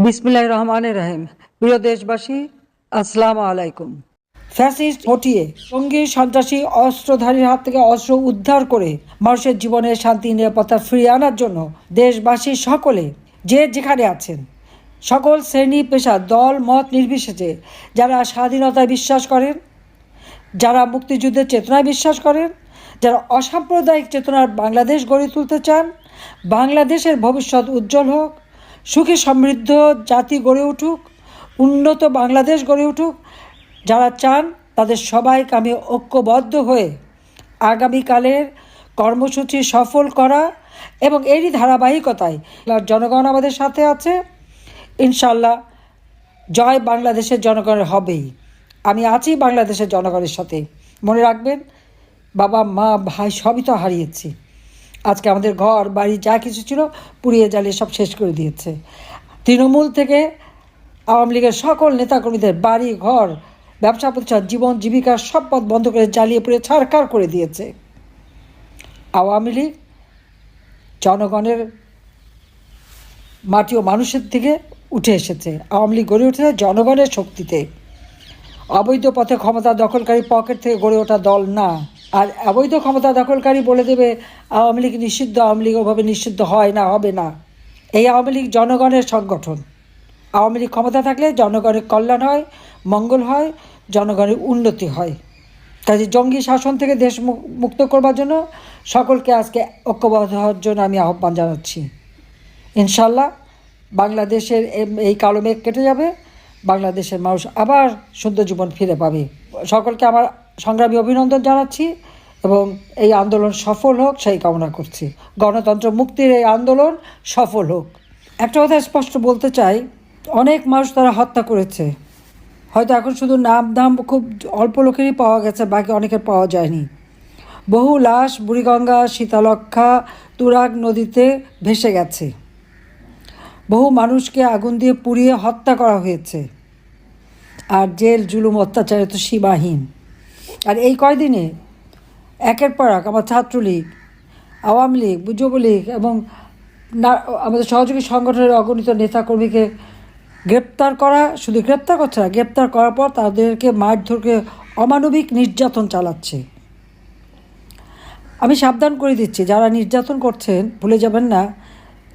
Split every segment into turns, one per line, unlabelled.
বিসমিল্লাহির রহমানির রহিম। প্রিয় দেশবাসী, আসসালামু আলাইকুম। ফ্যাসিস্ট হটিয়ে জঙ্গি সন্ত্রাসী অস্ত্রধারীর হাত থেকে অস্ত্র উদ্ধার করে মানুষের জীবনে শান্তি নিরাপত্তা ফিরিয়ে আনার জন্য দেশবাসী সকলে যে যেখানে আছেন, সকল শ্রেণী পেশা দল মত নির্বিশেষে যারা স্বাধীনতায় বিশ্বাস করেন, যারা মুক্তিযুদ্ধের চেতনায় বিশ্বাস করেন, যারা অসাম্প্রদায়িক চেতনার বাংলাদেশ গড়ে তুলতে চান, বাংলাদেশের ভবিষ্যৎ উজ্জ্বল হোক, সুখী সমৃদ্ধ জাতি গড়ে উঠুক, উন্নত বাংলাদেশ গড়ে উঠুক, যারা চান তাদের সবাইকে আমি ঐক্যবদ্ধ হয়ে আগামীকালের কর্মসূচি সফল করা এবং এরই ধারাবাহিকতায় জনগণ আমাদের সাথে আছে। ইনশাল্লাহ জয় বাংলাদেশের জনগণের হবেই। আমি আছি বাংলাদেশের জনগণের সাথে। মনে রাখবেন, বাবা মা ভাই সবই তো হারিয়েছি। আজকে আমাদের ঘর বাড়ি যা কিছু ছিল পুড়িয়ে জ্বালিয়ে সব শেষ করে দিয়েছে। তৃণমূল থেকে আওয়ামী লীগের সকল নেতাকর্মীদের বাড়ি ঘর ব্যবসা প্রতিষ্ঠান জীবন জীবিকার সব পথ বন্ধ করে জ্বালিয়ে পুড়ে ছারখার করে দিয়েছে। আওয়ামী লীগ জনগণের মাটি ও মানুষের থেকে উঠে এসেছে। আওয়ামী লীগ গড়ে উঠেছে জনগণের শক্তিতে। অবৈধ পথে ক্ষমতা দখলকারী পকেট থেকে গড়ে ওঠা দল না। আর অবৈধ ক্ষমতা দখলকারী বলে দেবে আওয়ামী লীগ নিষিদ্ধ, আওয়ামী লীগ ওভাবে নিষিদ্ধ হয় না, হবে না। এই আওয়ামী লীগ জনগণের সংগঠন। আওয়ামী লীগ ক্ষমতা থাকলে জনগণের কল্যাণ হয়, মঙ্গল হয়, জনগণের উন্নতি হয়। কাজে জঙ্গি শাসন থেকে দেশ মুক্ত করবার জন্য সকলকে আজকে ঐক্যবদ্ধ হওয়ার জন্য আমি আহ্বান জানাচ্ছি। ইনশাল্লাহ বাংলাদেশের এই কালো মেঘ কেটে যাবে, বাংলাদেশের মানুষ আবার সুন্দর জীবন ফিরে পাবে। সকলকে আমার সংগ্রামী অভিনন্দন জানাচ্ছি এবং এই আন্দোলন সফল হোক সেই কামনা করছি। গণতন্ত্র মুক্তির এই আন্দোলন সফল হোক। একটা কথা স্পষ্ট বলতে চাই, অনেক মানুষ তারা হত্যা করেছে। হয়তো এখন শুধু নাম খুব অল্প লোকেরই পাওয়া গেছে, বাকি অনেকের পাওয়া যায়নি। বহু লাশ বুড়িগঙ্গা, শীতলক্ষা, তুরাগ নদীতে ভেসে গেছে। বহু মানুষকে আগুন দিয়ে পুড়িয়ে হত্যা করা হয়েছে। আর জেল জুলুম অত্যাচারে তো সীমাহীন। আর এই কয়দিনে একের পর এক আমার ছাত্রলীগ, আওয়ামী লীগ, যুবলীগ এবং আমাদের সহযোগী সংগঠনের অগণিত নেতাকর্মীকে গ্রেপ্তার করা, শুধু গ্রেপ্তার করছে না, গ্রেপ্তার করার পর তাদেরকে মারধরকে অমানবিক নির্যাতন চালাচ্ছে। আমি সাবধান করে দিচ্ছি, যারা নির্যাতন করছেন ভুলে যাবেন না,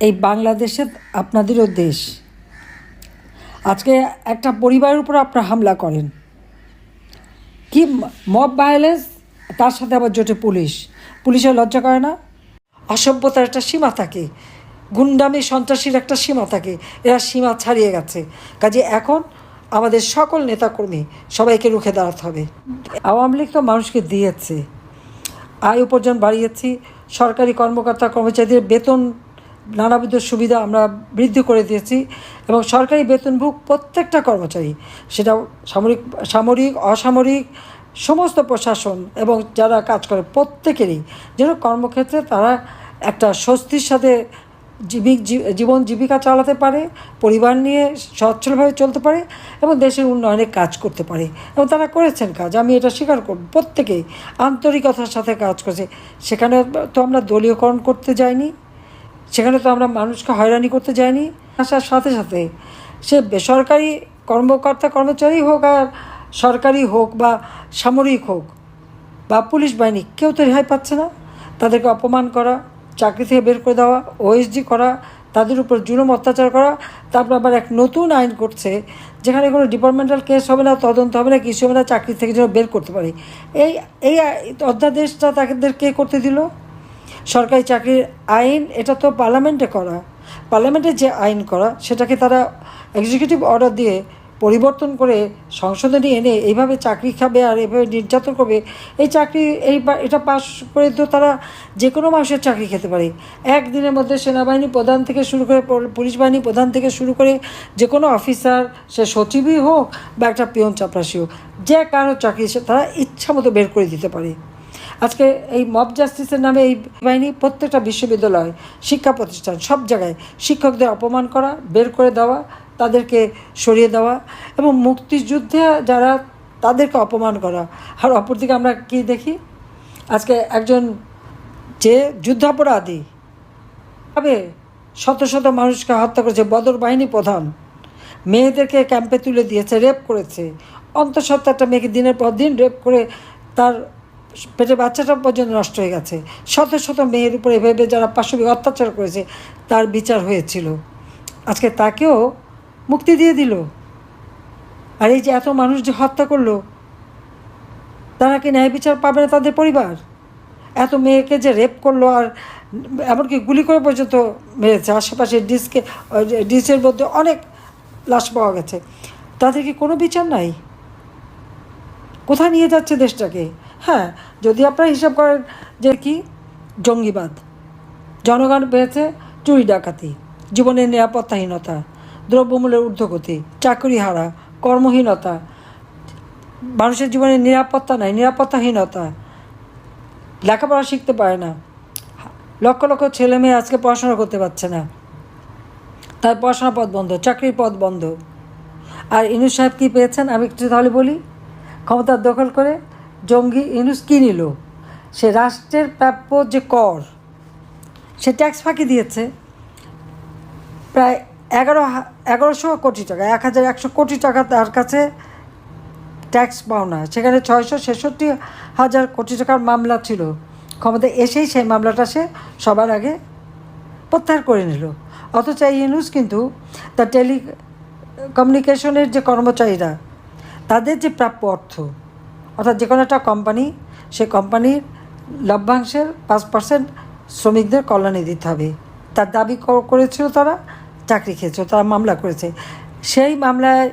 এই বাংলাদেশে আপনাদেরও দেশ। আজকে একটা পরিবারের উপর আপনারা হামলা করেন, কি মব ভায়োলেন্স, তার সাথে আবার জোটে পুলিশের লজ্জা করে না? অসভ্যতার একটা সীমা থাকে, গুন্ডামি সন্ত্রাসীর একটা সীমা থাকে, এরা সীমা ছাড়িয়ে গেছে। কাজে এখন আমাদের সকল নেতাকর্মী সবাইকে রুখে দাঁড়াতে হবে। আওয়ামী লীগ তো মানুষকে দিয়েছে, আয় উপার্জন বাড়িয়েছি, সরকারি কর্মকর্তা কর্মচারীদের বেতন নানাবিধ সুবিধা আমরা বৃদ্ধি করে দিয়েছি এবং সরকারি বেতনভোগ প্রত্যেকটা কর্মচারী, সেটা সামরিক অসামরিক সমস্ত প্রশাসন এবং যারা কাজ করে প্রত্যেকেরই যেন কর্মক্ষেত্রে তারা একটা স্বস্তির সাথে জীবন জীবিকা চালাতে পারে, পরিবার নিয়ে সচ্ছলভাবে চলতে পারে এবং দেশের উন্নয়নে কাজ করতে পারে। এবং তারা করেছেন কাজ, আমি এটা স্বীকার করব। প্রত্যেকেই আন্তরিকতার সাথে কাজ করেছে। সেখানে তো আমরা দলীয়করণ করতে যাইনি, সেখানে তো আমরা মানুষকে হয়রানি করতে যাইনি। আসার সাথে সাথে সে বেসরকারি কর্মকর্তা কর্মচারী হোক আর সরকারি হোক বা সামরিক হোক বা পুলিশ বাহিনী, কেউ তো রেহাই পাচ্ছে না। তাদেরকে অপমান করা, চাকরি থেকে বের করে দেওয়া, ওএসডি করা, তাদের উপর জুলুম অত্যাচার করা। তারপর আবার এক নতুন আইন করছে যেখানে কোনো ডিপার্টমেন্টাল কেস হবে না, তদন্ত হবে না, কিছু হবে না, চাকরি থেকে যেন বের করতে পারে। এই অধ্যাদেশটা তাদের কে করতে দিল? সরকারি চাকরির আইন, এটা তো পার্লামেন্টে করা। পার্লামেন্টে যে আইন করা সেটাকে তারা এক্সিকিউটিভ অর্ডার দিয়ে পরিবর্তন করে সংশোধনী এনে এইভাবে চাকরি খাবে আর এইভাবে নির্যাতন করবে। এই চাকরি এটা পাস করে তো তারা যে কোনো মানুষের চাকরি খেতে পারে। একদিনের মধ্যে সেনাবাহিনী প্রধান থেকে শুরু করে পুলিশ বাহিনী প্রধান থেকে শুরু করে যে কোনো অফিসার, সে সচিবই হোক বা একটা পিয়ন চাপরাশি হোক, যে কারো চাকরি সে তারা ইচ্ছা মতো বের করে দিতে পারে। আজকে এই মব জাস্টিসের নামে এই বাহিনী প্রত্যেকটা বিশ্ববিদ্যালয়, শিক্ষা প্রতিষ্ঠান, সব জায়গায় শিক্ষকদের অপমান করা, বের করে দেওয়া, তাদেরকে সরিয়ে দেওয়া এবং মুক্তিযুদ্ধে যারা তাদেরকে অপমান করা। আর অপরদিকে আমরা কি দেখি, আজকে একজন যে যুদ্ধাপরাধী ভাবে শত শত মানুষকে হত্যা করেছে বদর বাহিনী প্রধান, মেয়েদেরকে ক্যাম্পে তুলে দিয়েছে, রেপ করেছে, অন্তঃসত্ত্বা একটা মেয়েকে দিনের পর দিন রেপ করে তার পেটে বাচ্চাটা পর্যন্ত নষ্ট হয়ে গেছে। শত শত মেয়ের উপরে এভাবে যারা পাশবিক অত্যাচার করেছে তার বিচার হয়েছিল, আজকে তাকেও মুক্তি দিয়ে দিল। আর এই যে এত মানুষ যে হত্যা করলো, তারা কি ন্যায় বিচার পাবে না? তাদের পরিবার এত মেয়েকে যে রেপ করলো, আর এমনকি গুলি করে পর্যন্ত মেরেছে, আশেপাশে ডিসের মধ্যে অনেক লাশ পাওয়া গেছে, তাদের কি কোনো বিচার নাই? কোথায় নিয়ে যাচ্ছে দেশটাকে? হ্যাঁ, যদি আপনারা হিসাব করেন যে কি জঙ্গিবাদ, জনগণ পেয়েছে চুরি ডাকাতি, জীবনের নিরাপত্তাহীনতা, দ্রব্যমূল্যের ঊর্ধ্বগতি, চাকরি হারা, কর্মহীনতা, মানুষের জীবনে নিরাপত্তা নাই, নিরাপত্তাহীনতা, লেখাপড়া শিখতে পারে না, লক্ষ লক্ষ ছেলে মেয়ে আজকে পড়াশোনা করতে পারছে না, তার পড়াশোনা পথ বন্ধ, চাকরির পথ বন্ধ। আর ইউনূস সাহেব কী পেয়েছেন আমি একটু তাহলে বলি। ক্ষমতার দখল করে জঙ্গি ইউনূস কী নিল? সে রাষ্ট্রের প্রাপ্য যে কর, সে ট্যাক্স ফাঁকি দিয়েছে প্রায় 1100 কোটি টাকা, 1100 কোটি টাকা তার কাছে ট্যাক্স পাওনা। সেখানে 666,000 কোটি টাকার মামলা ছিল। ক্ষমতা এসেই সেই মামলাটা সে সবার আগে প্রত্যাহার করে নিল। অথচ এই ইউনূস কিন্তু তার টেলিকমিউনিকেশনের যে কর্মচারীরা, তাদের যে প্রাপ্য অর্থ, অর্থাৎ যে কোনো একটা কোম্পানি, সে কোম্পানির লভ্যাংশের 5% শ্রমিকদের কল্যাণে দিতে হবে, তার দাবি করেছিল, তারা চাকরি খেয়েছিল, তারা মামলা করেছে। সেই মামলায়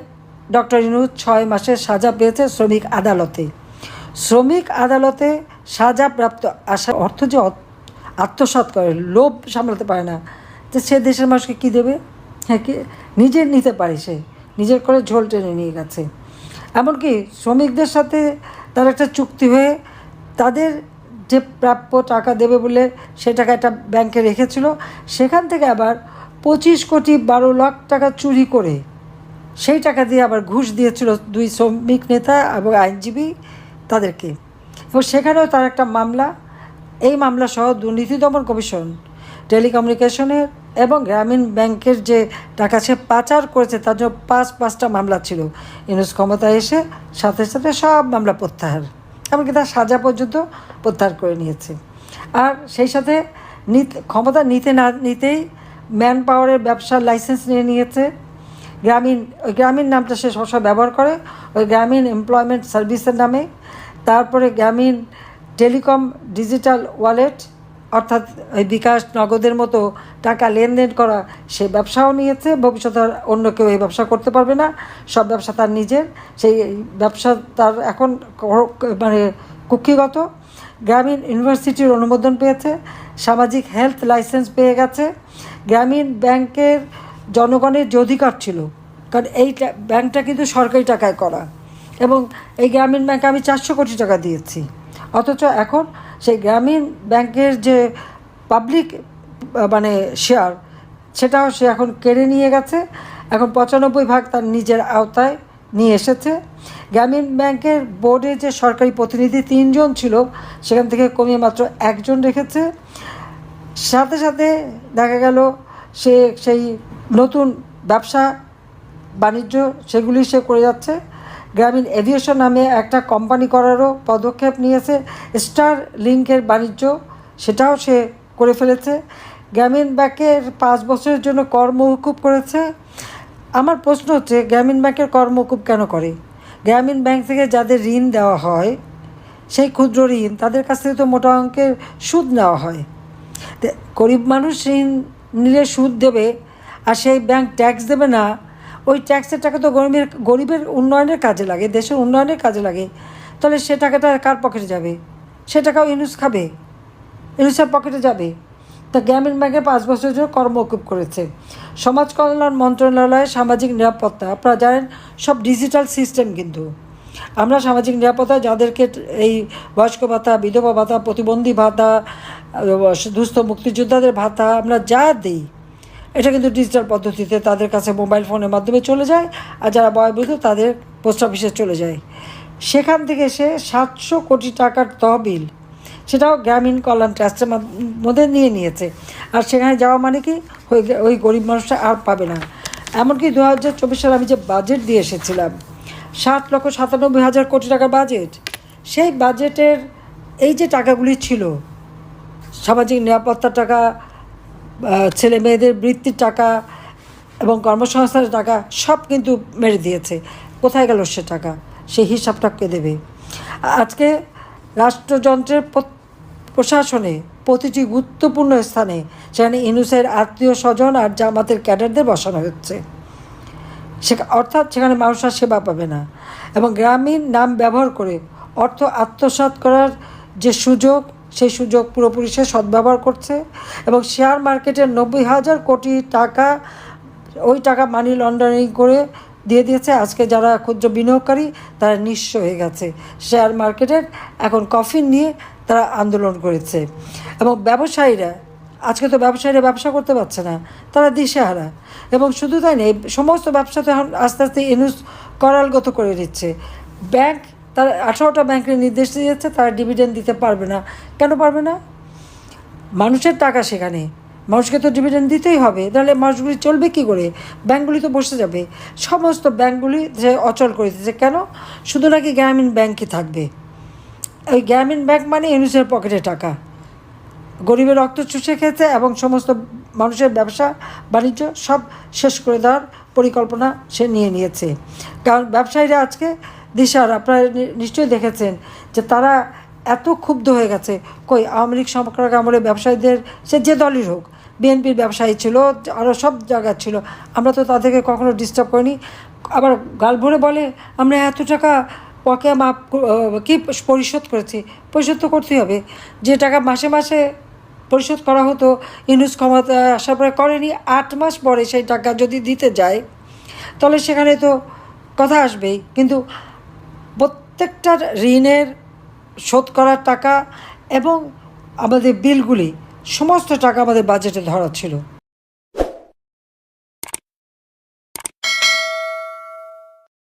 ডক্টর ইউনূস 6 মাসের সাজা পেয়েছে শ্রমিক আদালতে। শ্রমিক আদালতে সাজাপ্রাপ্ত আশা অর্থ যে আত্মসাৎ করে, লোভ সামলাতে পারে না, যে সে দেশের মানুষকে কী দেবে? হ্যাঁ, কি নিজের নিতে পারে, সে নিজের করে ঝোল টেনে নিয়ে গেছে। এমনকি শ্রমিকদের সাথে তার একটা চুক্তি হয়ে তাদের যে প্রাপ্য টাকা দেবে বলে সে টাকা একটা ব্যাংকে রেখেছিল, সেখান থেকে আবার 25,12,00,000 টাকা চুরি করে সেই টাকা দিয়ে আবার ঘুষ দিয়েছিল 2 শ্রমিক নেতা এবং আইনজীবী তাদেরকে। এবং সেখানেও তার একটা মামলা, এই মামলা সহ দুর্নীতি দমন কমিশন টেলিকমিউনিকেশনের এবং গ্রামীণ ব্যাংকের যে টাকা সে পাচার করেছে তার জন্য 5টা মামলা ছিল। ইউনূস ক্ষমতায় এসে সাথে সাথে সব মামলা প্রত্যাহার, এমনকি তার সাজা পর্যন্ত প্রত্যাহার করে নিয়েছে। আর সেই সাথে ক্ষমতা নিতে না নিতেই ম্যান পাওয়ারের ব্যবসার লাইসেন্স নিয়ে নিয়েছে। ওই গ্রামীণ নামটা সে সবসময় ব্যবহার করে, ওই গ্রামীণ এমপ্লয়মেন্ট সার্ভিসের নামে। তারপরে গ্রামীণ টেলিকম ডিজিটাল ওয়ালেট, অর্থাৎ ওই বিকাশ নগদের মতো টাকা লেনদেন করা, সে ব্যবসাও নিয়েছে। ভবিষ্যতে অন্য কেউ এই ব্যবসা করতে পারবে না, সব ব্যবসা তার নিজের। সেই ব্যবসা তার এখন মানে কুক্ষিগত। গ্রামীণ ইউনিভার্সিটির অনুমোদন পেয়েছে, সামাজিক হেলথ লাইসেন্স পেয়ে গেছে। গ্রামীণ ব্যাংকের জনগণের যে অধিকার ছিল, কারণ এই ব্যাংকটা কিন্তু সরকারি টাকায় করা, এবং এই গ্রামীণ ব্যাংকে আমি 400 কোটি টাকা দিয়েছি, অথচ এখন সেই গ্রামীণ ব্যাংকের যে পাবলিক মানে শেয়ার, সেটাও সে এখন কেড়ে নিয়ে গেছে। এখন 95% তার নিজের আওতায় নিয়ে এসেছে। গ্রামীণ ব্যাংকের বোর্ডে যে সরকারি প্রতিনিধি 3 জন ছিল, সেখান থেকে কমিয়ে মাত্র 1 জন রেখেছে। সাথে সাথে দেখা গেল সে সেই নতুন ব্যবসা বাণিজ্য সেগুলি সে করে যাচ্ছে। গ্রামীণ এভিয়েশন নামে একটা কোম্পানি করারও পদক্ষেপ নিয়েছে। স্টার লিঙ্কের বাণিজ্য সেটাও সে করে ফেলেছে। গ্রামীণ ব্যাংকের 5 বছরের জন্য কর মওকুফ করেছে। আমার প্রশ্ন হচ্ছে, গ্রামীণ ব্যাংকের কর মওকুফ কেন করে? গ্রামীণ ব্যাংক থেকে যাদের ঋণ দেওয়া হয়, সেই ক্ষুদ্র ঋণ, তাদের কাছ থেকে তো মোটা অঙ্কের সুদ নেওয়া হয়। গরিব মানুষ ঋণ নিলে সুদ দেবে, আর সেই ব্যাংক ট্যাক্স দেবে না। ওই ট্যাক্সের টাকা তো গরিবের উন্নয়নের কাজে লাগে, দেশের উন্নয়নের কাজে লাগে। তাহলে সে টাকাটা কার পকেটে যাবে? সে টাকাও ইউনূস খাবে, ইউনূসের পকেটে যাবে। তা গ্রামীণ ব্যাংকে 5 বছরের জন্য কর মওকুফ করেছে। সমাজ কল্যাণ মন্ত্রণালয়ে সামাজিক নিরাপত্তা, আপনারা জানেন সব ডিজিটাল সিস্টেম, কিন্তু আমরা সামাজিক নিরাপত্তা যাদেরকে এই বয়স্ক ভাতা, বিধবা ভাতা, প্রতিবন্ধী ভাতা, দুস্থ মুক্তিযোদ্ধাদের ভাতা আমরা যা দিই, এটা কিন্তু ডিজিটাল পদ্ধতিতে তাদের কাছে মোবাইল ফোনের মাধ্যমে চলে যায়। আর যারা বয়োবৃদ্ধ তাদের পোস্ট অফিসে চলে যায়। সেখান থেকে সে 700 কোটি টাকার তহবিল, সেটাও গ্রামীণ কল্যাণ ট্রাস্টের মধ্যে নিয়ে নিয়েছে। আর সেখানে যাওয়া মানে কি, ওই গরিব মানুষটা আর পাবে না। এমনকি 2024 সালে আমি যে বাজেট দিয়ে এসেছিলাম 7,97,000 কোটি টাকার বাজেট, সেই বাজেটের এই যে টাকাগুলি ছিল, সামাজিক নিরাপত্তার টাকা, ছেলে মেয়েদের বৃত্তির টাকা এবং কর্মসংস্থানের টাকা সব কিন্তু মেরে দিয়েছে। কোথায় গেল সে টাকা? সেই হিসাবটা কে দেবে? আজকে রাষ্ট্রযন্ত্রের প্রশাসনে প্রতিটি গুরুত্বপূর্ণ স্থানে সেখানে ইউনূসের আত্মীয় স্বজন আর জামাতের ক্যাডারদের বসানো হচ্ছে। অর্থাৎ সেখানে মানুষ আর সেবা পাবে না। এবং গ্রামীণ নাম ব্যবহার করে অর্থ আত্মসাৎ করার যে সুযোগ, সেই সুযোগ পুরোপুরি সে সদ্ব্যবহার করছে। এবং শেয়ার মার্কেটের 90,000 কোটি টাকা, ওই টাকা মানি লন্ডারিং করে দিয়ে দিয়েছে। আজকে যারা ক্ষুদ্র বিনিয়োগকারী তারা নিঃস্ব হয়ে গেছে। শেয়ার মার্কেটের এখন কফিন নিয়ে তারা আন্দোলন করেছে। এবং ব্যবসায়ীরা, আজকে তো ব্যবসায়ীরা ব্যবসা করতে পারছে না, তারা দিশেহারা। এবং শুধু তাই নেই, সমস্ত ব্যবসা তো এখন আস্তে আস্তে ইউনূস করালগত করে দিচ্ছে। ব্যাংক, তারা 18টা ব্যাংকের নির্দেশ দিয়েছে তারা ডিভিডেন্ড দিতে পারবে না। কেন পারবে না? মানুষের টাকা সেখানে, মানুষকে তো ডিভিডেন্ড দিতেই হবে, তাহলে মানুষগুলি চলবে কী করে? ব্যাঙ্কগুলি তো বসে যাবে। সমস্ত ব্যাঙ্কগুলি যে অচল করে দিচ্ছে। কেন? শুধু নাকি গ্রামীণ ব্যাংকই থাকবে। ওই গ্রামীণ ব্যাংক মানে ইউনূসের পকেটে টাকা, গরিবের রক্ত চুষে খেয়েছে এবং সমস্ত মানুষের ব্যবসা বাণিজ্য সব শেষ করে দেওয়ার পরিকল্পনা সে নিয়ে নিয়েছে। কারণ ব্যবসায়ীরা আজকে দিশার, আপনারা নিশ্চয়ই দেখেছেন যে তারা এত ক্ষুব্ধ হয়ে গেছে। কই আওয়ামী লীগ সরকার আমলে ব্যবসায়ীদের, সে যে দলই হোক, বিএনপির ব্যবসায়ী ছিল, আরও সব জায়গায় ছিল, আমরা তো তাদেরকে কখনো ডিস্টার্ব করিনি। আবার গাল ভরে বলে আমরা এত টাকা বকেয়া মাপ কি পরিশোধ করেছি। পরিশোধ তো করতেই হবে। যে টাকা মাসে মাসে পরিশোধ করা হতো, ইউনূস ক্ষমতা আসার পরে করেনি। 8 মাস পরে সেই টাকা যদি দিতে যায় তাহলে সেখানে তো কথা আসবেই। কিন্তু প্রত্যেকটা ঋণের শোধ করার টাকা এবং আমাদের বিলগুলি, সমস্ত টাকা আমাদের বাজেটে ধরা ছিল।